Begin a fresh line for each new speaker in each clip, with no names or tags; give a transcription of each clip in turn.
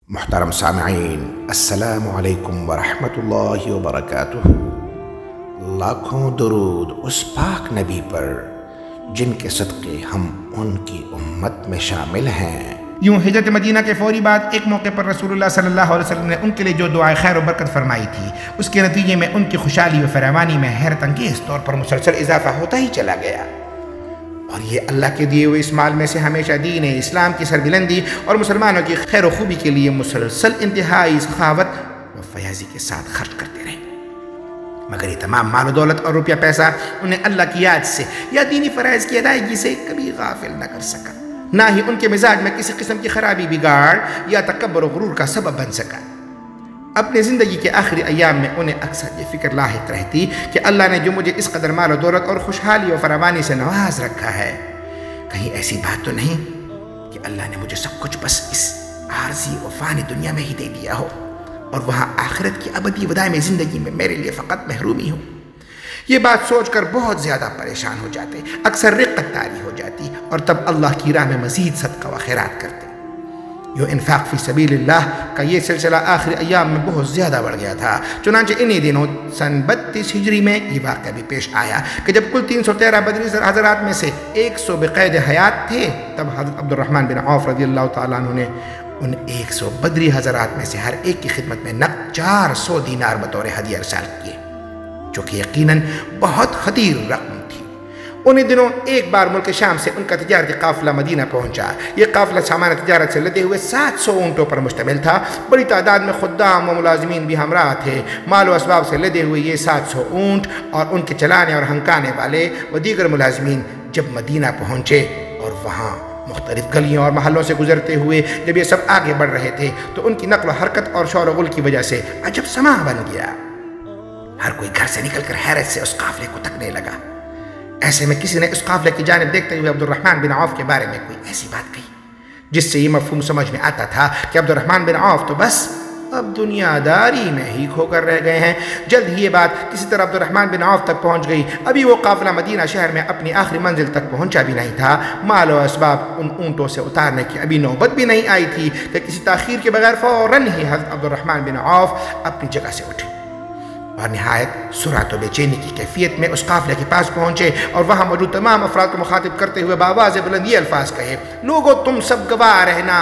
محترم سامعین، السلام علیکم ورحمۃ اللہ وبرکاتہ۔ لاکھوں درود اس پاک نبی پر جن کے صدقے ہم ان کی امت میں شامل ہیں۔
یوں ہجرت مدینہ کے فوری بعد ایک موقع پر رسول اللہ صلی اللہ علیہ وسلم نے ان کے لیے جو دعائے خیر و برکت فرمائی تھی، اس کے نتیجے میں ان کی خوشحالی و فراوانی میں حیرت انگیز طور پر مسلسل اضافہ ہوتا ہی چلا گیا، اور یہ اللہ کے دیے ہوئے اس مال میں سے ہمیشہ دین اسلام کی سربلندی اور مسلمانوں کی خیر و خوبی کے لیے مسلسل انتہائی سخاوت و فیاضی کے ساتھ خرچ کرتے رہے۔ مگر یہ تمام مال و دولت اور روپیہ پیسہ انہیں اللہ کی یاد سے یا دینی فرائض کی ادائیگی سے کبھی غافل نہ کر سکا، نہ ہی ان کے مزاج میں کسی قسم کی خرابی بگاڑ یا تکبر و غرور کا سبب بن سکا۔ اپنی زندگی کے آخری ایام میں انہیں اکثر یہ فکر لاحق رہتی کہ اللہ نے جو مجھے اس قدر مال و دولت اور خوشحالی و فراوانی سے نواز رکھا ہے، کہیں ایسی بات تو نہیں کہ اللہ نے مجھے سب کچھ بس اس عارضی و فانی دنیا میں ہی دے دیا ہو، اور وہاں آخرت کی ابدی و دائمی زندگی میں میرے لیے فقط محرومی ہو۔ یہ بات سوچ کر بہت زیادہ پریشان ہو جاتے، اکثر رقت طاری ہو جاتی، اور تب اللہ کی راہ میں مزید صدقہ و خیرات کرتے۔ یوں انفاق فی سبیل اللہ کا یہ سلسلہ آخری ایام میں بہت زیادہ بڑھ گیا تھا۔ چنانچہ انہی دنوں سن 32 ہجری میں یہ واقعہ بھی پیش آیا کہ جب کل 313 بدری حضرات میں سے 100 بقید حیات تھے، تب حضرت عبد الرحمن بن عوف رضی اللہ تعالیٰ عنہ نے ان 100 بدری حضرات میں سے ہر ایک کی خدمت میں نقد 400 دینار بطور ہدیہ ارسال کیے، جو کہ یقیناً بہت خطیر رقم تھی۔ انہی دنوں ایک بار ملک شام سے ان کا تجارتی قافلہ مدینہ پہنچا۔ یہ قافلہ سامان تجارت سے لدے ہوئے 700 اونٹوں پر مشتمل تھا۔ بڑی تعداد میں خدام و ملازمین بھی ہمراہ تھے۔ مال و اسباب سے لدے ہوئے یہ 700 اونٹ اور ان کے چلانے اور ہنکانے والے و دیگر ملازمین جب مدینہ پہنچے اور وہاں مختلف گلیوں اور محلوں سے گزرتے ہوئے جب یہ سب آگے بڑھ رہے تھے، تو ان کی نقل و حرکت اور شور و غل کی وجہ سے عجب سما بن گیا۔ ہر کوئی گھر سے نکل کر حیرت سے اس قافلے کو تکنے لگا۔ ایسے میں کسی نے اس قافلے کی جانب دیکھتے ہوئے عبد الرحمن بن عوف کے بارے میں کوئی ایسی بات کہی جس سے یہ مفہوم سمجھ میں آتا تھا کہ عبد الرحمن بن عوف تو بس اب دنیا داری میں ہی کھو کر رہ گئے ہیں۔ جلد ہی یہ بات کسی طرح عبد الرحمن بن عوف تک پہنچ گئی۔ ابھی وہ قافلہ مدینہ شہر میں اپنی آخری منزل تک پہنچا بھی نہیں تھا، مال و اسباب ان اونٹوں سے اتارنے کی ابھی نوبت بھی نہیں آئی تھی کہ کسی تاخیر کے بغیر فوراً ہی حضرت عبد الرحمن بن عوف اپنی جگہ سے اٹھے اور نہایت سرعت و بے چینی کی کیفیت میں اس قافلے کے پاس پہنچے، اور وہاں موجود تمام افراد کو مخاطب کرتے ہوئے بآواز بلند یہ الفاظ کہے: لوگو تم سب گواہ رہنا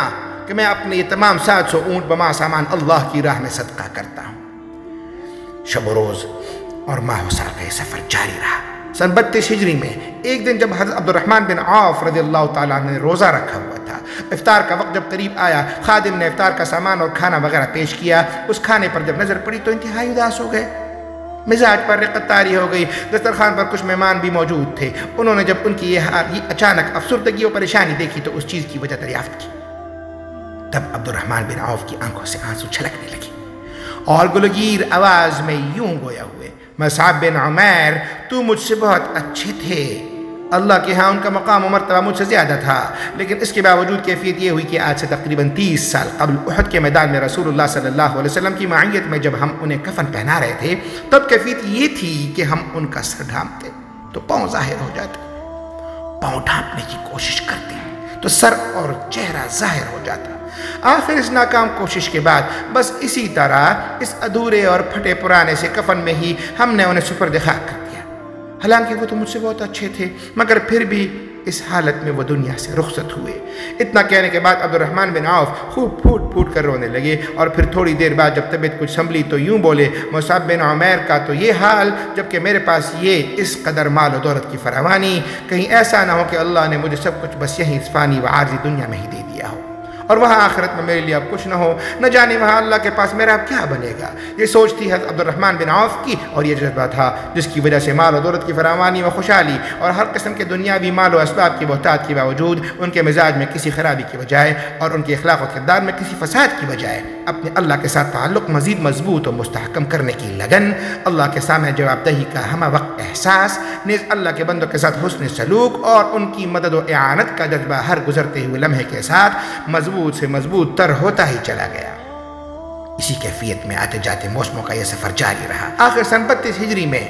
کہ میں اپنے یہ تمام 700 اونٹ بما سامان اللہ کی راہ میں صدقہ کرتا ہوں۔ شب و روز اور ماہ و سال کا یہ سفر جاری رہا۔ سن 32 ہجری میں ایک دن جب حضرت عبد الرحمن بن عوف رضی اللہ تعالیٰ نے روزہ رکھا ہوا تھا، افطار کا وقت جب قریب آیا، خادم نے افطار کا سامان اور کھانا وغیرہ پیش کیا۔ اس کھانے پر جب نظر پڑی تو انتہائی اداس ہو گئے، مزاج پر رقت طاری ہو گئی۔ دسترخوان پر کچھ مہمان بھی موجود تھے۔ انہوں نے جب ان کی یہ اچانک افسردگی و پریشانی دیکھی تو اس چیز کی وجہ دریافت کی۔ تب عبد الرحمن بن عوف کی آنکھوں سے آنسو چھلکنے لگے، اور گلگیر آواز میں یوں گویا ہوئے: مصعب بن عمیر، تو مجھ سے بہت اچھے تھے، اللہ کے ہاں ان کا مقام و مرتبہ مجھ سے زیادہ تھا، لیکن اس کے باوجود کیفیت یہ ہوئی کہ آج سے تقریباً 30 سال قبل احد کے میدان میں رسول اللہ صلی اللہ علیہ وسلم کی معیت میں جب ہم انہیں کفن پہنا رہے تھے، تب کیفیت یہ تھی کہ ہم ان کا سر ڈھانپتے تو پاؤں ظاہر ہو جاتے، پاؤں ڈھانپنے کی کوشش کرتے تو سر اور چہرہ ظاہر ہو جاتا۔ آخر اس ناکام کوشش کے بعد بس اسی طرح اس ادھورے اور پھٹے پرانے سے کفن میں ہی ہم نے انہیں سپرد خاک کر دیا۔ حالانکہ وہ تو مجھ سے بہت اچھے تھے، مگر پھر بھی اس حالت میں وہ دنیا سے رخصت ہوئے۔ اتنا کہنے کے بعد عبد الرحمن بن عوف خوب پھوٹ پھوٹ کر رونے لگے، اور پھر تھوڑی دیر بعد جب طبیعت کچھ سنبھلی تو یوں بولے: مصعب بن عمیر کا تو یہ حال، جبکہ میرے پاس یہ اس قدر مال و دولت کی فراوانی، کہیں ایسا نہ ہو کہ اللہ نے مجھے سب کچھ بس یہیں اس فانی و عارضی دنیا میں ہی دے دیا ہو، اور وہاں آخرت میں میرے لیے اب کچھ نہ ہو، نہ جانے وہاں اللہ کے پاس میرا اب کیا بنے گا۔ یہ سوچ تھی حضرت عبد الرحمن بن عوف کی، اور یہ جذبہ تھا جس کی وجہ سے مال و دولت کی فراوانی و خوشحالی اور ہر قسم کے دنیاوی مال و اسباب کی بہتات کے باوجود ان کے مزاج میں کسی خرابی کی بجائے اور ان کے اخلاق و کردار میں کسی فساد کی بجائے اپنے اللہ کے ساتھ تعلق مزید مضبوط و مستحکم کرنے کی لگن، اللہ کے سامنے جواب دہی کا ہمہ وقت احساس، نیز اللہ کے بندوں کے ساتھ حسن سلوک اور ان کی مدد و اعانت کا جذبہ ہر گزرتے ہوئے لمحے کے ساتھ مضبوط سے مضبوط تر ہوتا ہی چلا گیا۔ اسی کیفیت میں آتے جاتے موسموں کا یہ سفر جاری رہا۔ آخر سن 32 ہجری میں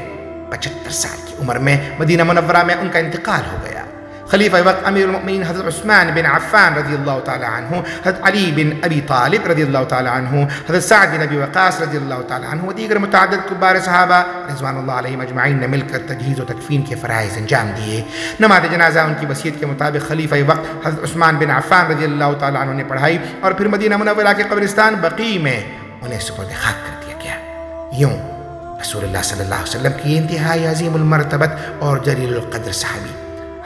75 سال کی عمر میں مدینہ منورہ میں ان کا انتقال ہو گیا۔ خلیفہ وقت امیر المؤمنین حضرت عثمان بن عفان رضی اللہ تعالی عنہ، حضرت علی بن ابی طالب رضی اللہ تعالی عنہ، حضرت سعد بن ابی وقاص رضی اللہ تعالی عنہ و دیگر متعدد کبار صحابہ رضوان اللہ علیہم اجمعین نے مل کر تجہیز و تکفین کے فرائض انجام دیے۔ نماز جنازہ ان کی وصیت کے مطابق خلیفہ وقت حضرت عثمان بن عفان رضی اللہ تعالی عنہ نے پڑھائی اور پھر مدینہ منورہ کے قبرستان بقیع میں انہیں سپرد خاک کر دیا گیا۔ یوں رسول اللہ صلی اللہ علیہ وسلم کی انتہائی عظیم المرتبت اور جلیل القدر صحابی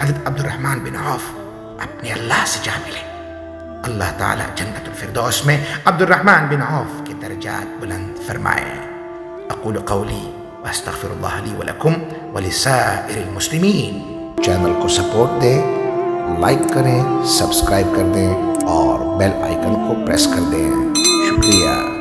حضرت عبد الرحمن بن عوف اپنے اللہ سے جا ملے۔ اللہ تعالیٰ جنت الفردوس میں عبد الرحمن بن عوف کے درجات بلند فرمائے۔ اقول قولی واستغفر اللہ لی ولکم ولسائر المسلمین۔
چینل کو سپورٹ دیں، لائک کریں، سبسکرائب کر دیں اور بیل آئیکن کو پریس کر دیں۔ شکریہ۔